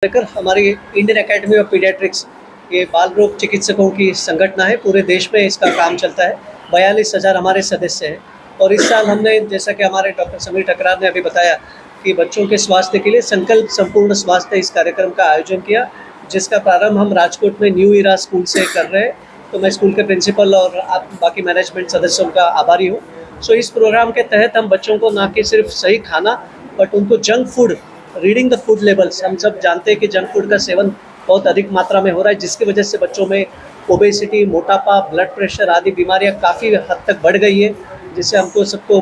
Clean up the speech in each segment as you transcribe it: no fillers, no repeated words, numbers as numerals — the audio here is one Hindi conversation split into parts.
लेकर हमारी इंडियन एकेडमी ऑफ पीडियाट्रिक्स ये बाल रोग चिकित्सकों की संगठन है। पूरे देश में इसका काम चलता है। 42,000 हमारे सदस्य हैं और इस साल हमने, जैसा कि हमारे डॉक्टर समीर ठकरार ने अभी बताया, कि बच्चों के स्वास्थ्य के लिए संकल्प संपूर्ण स्वास्थ्य इस कार्यक्रम का आयोजन किया, जिसका प्रारंभ हम राजकोट में न्यू इरा स्कूल से कर रहे हैं। तो मैं स्कूल के प्रिंसिपल और आप बाकी मैनेजमेंट सदस्यों का आभारी हूँ। सो इस प्रोग्राम के तहत हम बच्चों को न कि सिर्फ सही खाना, बट उनको junk food, reading the food labels, हम सब जानते हैं कि जंक फूड का सेवन बहुत अधिक मात्रा में हो रहा है, जिसकी वजह से बच्चों में ओबेसिटी, मोटापा, ब्लड प्रेशर आदि बीमारियां काफ़ी हद तक बढ़ गई है, जिससे हमको सबको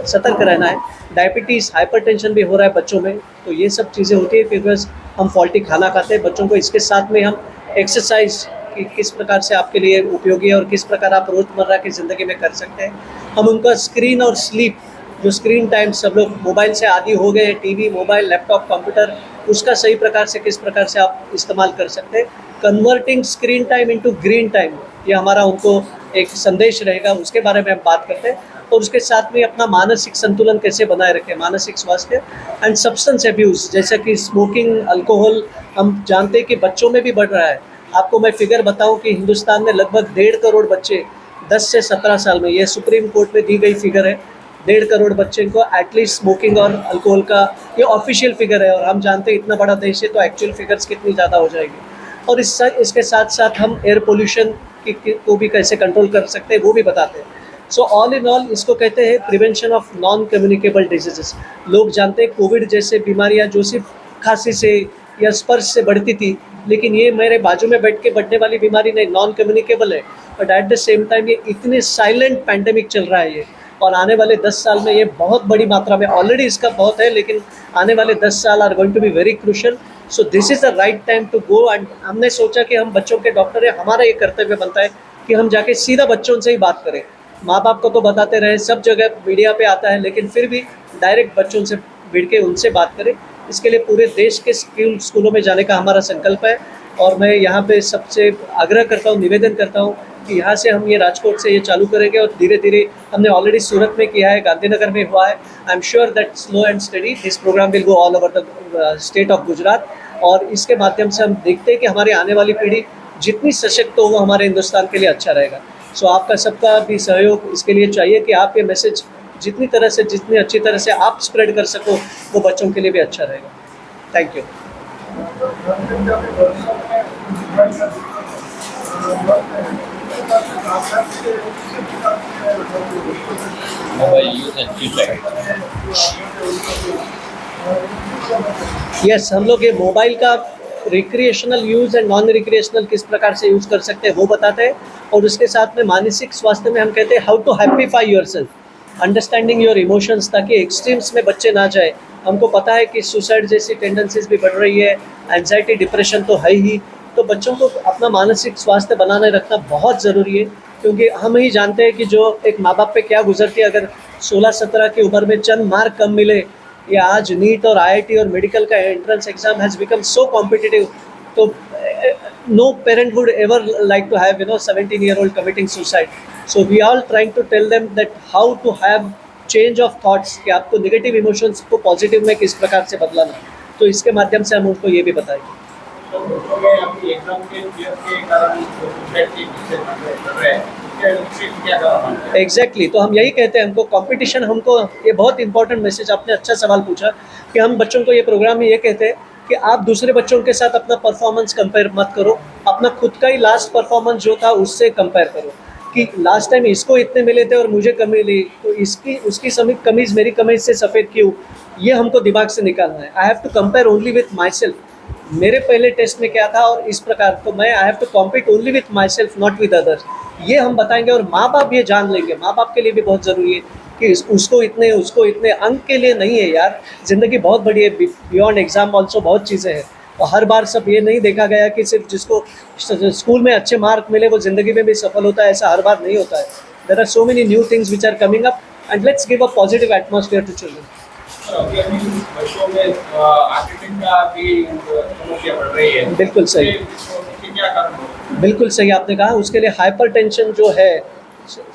सतर्क रहना है। डायबिटीज़, हाइपरटेंशन भी हो रहा है बच्चों में। तो ये सब चीज़ें होती है बिकॉज हम फॉल्टी खाना खाते हैं बच्चों को। इसके साथ में हम एक्सरसाइज कि किस प्रकार से आपके लिए उपयोगी है और किस प्रकार आप रोज़मर्रा की ज़िंदगी में कर सकते हैं। हम उनका स्क्रीन और स्लीप, जो स्क्रीन टाइम सब लोग मोबाइल से आदी हो गए, टीवी, मोबाइल, लैपटॉप, कंप्यूटर, उसका सही प्रकार से किस प्रकार से आप इस्तेमाल कर सकते हैं। Converting screen time into green time, ये हमारा उनको एक संदेश रहेगा, उसके बारे में हम बात करते हैं। और उसके साथ में अपना मानसिक संतुलन कैसे बनाए रखें, मानसिक स्वास्थ्य एंड सब्सटेंस अब्यूज़, जैसे कि स्मोकिंग, अल्कोहल, हम जानते हैं कि बच्चों में भी बढ़ रहा है। आपको मैं फिगर बताऊं कि हिंदुस्तान में लगभग 1.5 करोड़ बच्चे 10 से 17 साल में, ये सुप्रीम कोर्ट में दी गई फिगर है, 1.5 करोड़ बच्चे को एटलीस्ट स्मोकिंग और अल्कोहल का, ये ऑफिशियल फिगर है। और हम जानते हैं इतना बड़ा देश है तो एक्चुअल फिगर्स कितनी ज़्यादा हो जाएगी। और इसके साथ साथ हम एयर पोल्यूशन को भी कैसे कंट्रोल कर सकते हैं वो भी बताते हैं। सो ऑल इन ऑल इसको कहते हैं prevention of non communicable diseases. लोग जानते हैं कोविड जैसे बीमारियां जो सिर्फ खांसी से या स्पर्श से बढ़ती थी, लेकिन ये मेरे बाजू में बैठ के बढ़ने वाली बीमारी नहीं, नॉन कम्युनिकेबल है। But at the same time ये इतने साइलेंट पैंडेमिक चल रहा है ये, और आने वाले 10 साल में ये बहुत बड़ी मात्रा में, ऑलरेडी इसका बहुत है, लेकिन आने वाले 10 साल are going to be very crucial. So this is the right time to go. And हमने सोचा कि हम बच्चों के डॉक्टर हैं, हमारा ये कर्तव्य बनता है कि हम जाके सीधा बच्चों से ही बात करें। माँ बाप को तो बताते रहे, सब जगह मीडिया पे आता है, लेकिन फिर भी डायरेक्ट बच्चों से भिड़ के उनसे बात करें। इसके लिए पूरे देश के स्कूलों में जाने का हमारा संकल्प है। और मैं यहाँ पे सबसे आग्रह करता हूँ, निवेदन करता हूँ कि यहाँ से हम ये राजकोट से ये चालू करेंगे और धीरे धीरे, हमने ऑलरेडी सूरत में किया है, गांधीनगर में हुआ है। I am sure that slow and steady this program will go all over the state of Gujarat. और इसके माध्यम से हम देखते हैं कि हमारी आने वाली पीढ़ी जितनी सशक्त हो वो हमारे हिंदुस्तान के लिए अच्छा रहेगा। सो आपका सबका भी सहयोग इसके लिए चाहिए कि आप ये मैसेज जितनी तरह से, जितनी अच्छी तरह से आप स्प्रेड कर सको, वो बच्चों के लिए भी अच्छा रहेगा। Thank you. यस, हम लोग ये मोबाइल का recreational use and non recreational किस प्रकार से यूज़ कर सकते हैं वो बताते हैं। और उसके साथ में मानसिक स्वास्थ्य में हम कहते हैं how to happify yourself, understanding your emotions, ताकि एक्सट्रीम्स में बच्चे ना जाए। हमको पता है कि सुसाइड जैसी टेंडेंसीज भी बढ़ रही है, एंजाइटी, डिप्रेशन तो है ही। तो बच्चों को अपना मानसिक स्वास्थ्य बनाने रखना बहुत ज़रूरी है, क्योंकि हम ही जानते हैं कि जो एक माँ बाप पे क्या गुजरती है अगर 16-17 की उम्र में चंद मार्क कम मिले, या आज नीट और IIT और मेडिकल का entrance exam has become so competitive. तो no parent would ever like to have 17-year-old committing suicide. So we all trying to tell them that how to have change of thoughts, कि आपको नेगेटिव इमोशंस को पॉजिटिव में किस प्रकार से बदलाना। तो इसके माध्यम से हम उनको ये भी बताएंगे। एग्जैक्टली, तो हम यही कहते हैं, हमको कंपटीशन, हमको ये बहुत इंपॉर्टेंट मैसेज, आपने अच्छा सवाल पूछा कि हम बच्चों को ये प्रोग्राम में ये कहते हैं कि आप दूसरे बच्चों के साथ अपना परफॉर्मेंस कंपेयर मत करो, अपना खुद का ही लास्ट परफॉर्मेंस जो था उससे कंपेयर करो कि लास्ट टाइम इसको इतने मिले थे और मुझे कम मिली, तो उसकी कमीज़ मेरी कमीज़ से सफ़ेद क्यों, ये हमको दिमाग से निकालना है। I have to compare only with myself, मेरे पहले टेस्ट में क्या था और इस प्रकार, तो मैं I have to compete only with myself, not with others. ये हम बताएंगे और माँ बाप ये जान लेंगे। माँ बाप के लिए भी बहुत ज़रूरी है कि उसको इतने अंक के लिए नहीं है यार, ज़िंदगी बहुत बड़ी है, बियॉन्ड एग्ज़ाम ऑल्सो बहुत चीज़ें हैं। और हर बार सब ये नहीं देखा गया कि सिर्फ जिसको स्कूल में अच्छे मार्क मिले वो ज़िंदगी में भी सफल होता है, ऐसा हर बार नहीं होता है। There are so many new things which are coming up and let's give a positive atmosphere to children. बच्चों में ऑटिज्म का भी समस्या बढ़ रही है। बिल्कुल सही, क्या कारण? बिल्कुल सही आपने कहा। उसके लिए हाइपरटेंशन जो है,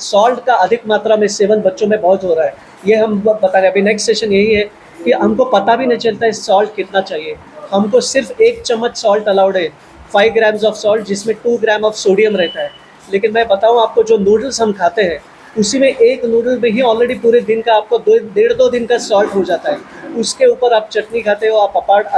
सॉल्ट का अधिक मात्रा में सेवन बच्चों में बहुत हो रहा है, ये हम बता रहे हैं। अभी नेक्स्ट सेशन यही है कि हमको पता भी नहीं चलता है सॉल्ट कितना चाहिए। हमको सिर्फ 1 चम्मच सॉल्ट अलाउड है, 5 ग्राम्स ऑफ सॉल्ट, जिसमें 2 ग्राम ऑफ सोडियम रहता है। लेकिन मैं बताऊँ आपको, जो नूडल्स हम खाते हैं उसी में एक नूडल में ही ऑलरेडी पूरे दिन का आपको 1.5-2 दिन का सॉल्ट हो जाता है। उसके ऊपर आप चटनी खाते हो, आप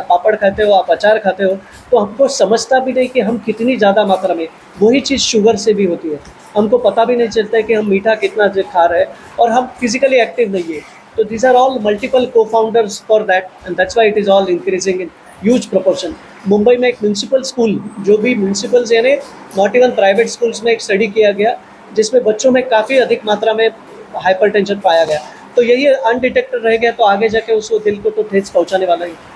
पापड़ खाते हो, आप अचार खाते हो, तो हमको समझता भी नहीं कि हम कितनी ज़्यादा मात्रा में, वही चीज़ शुगर से भी होती है। हमको पता भी नहीं चलता है कि हम मीठा कितना खा रहे हैं, और हम फिजिकली एक्टिव नहीं है। तो these are all multiple co-founders for that, and that's why it is all increasing in huge proportion. Mumbai में एक म्यूनसिपल स्कूल, जो भी म्यूनसिपल्स यानी नॉट इवन प्राइवेट स्कूल्स में, एक स्टडी किया गया जिसमें बच्चों में काफ़ी अधिक मात्रा में हाइपरटेंशन पाया गया। तो यही अनडिटेक्टेड रह गया तो आगे जाके उसको दिल को तो ठेस पहुंचाने वाला ही।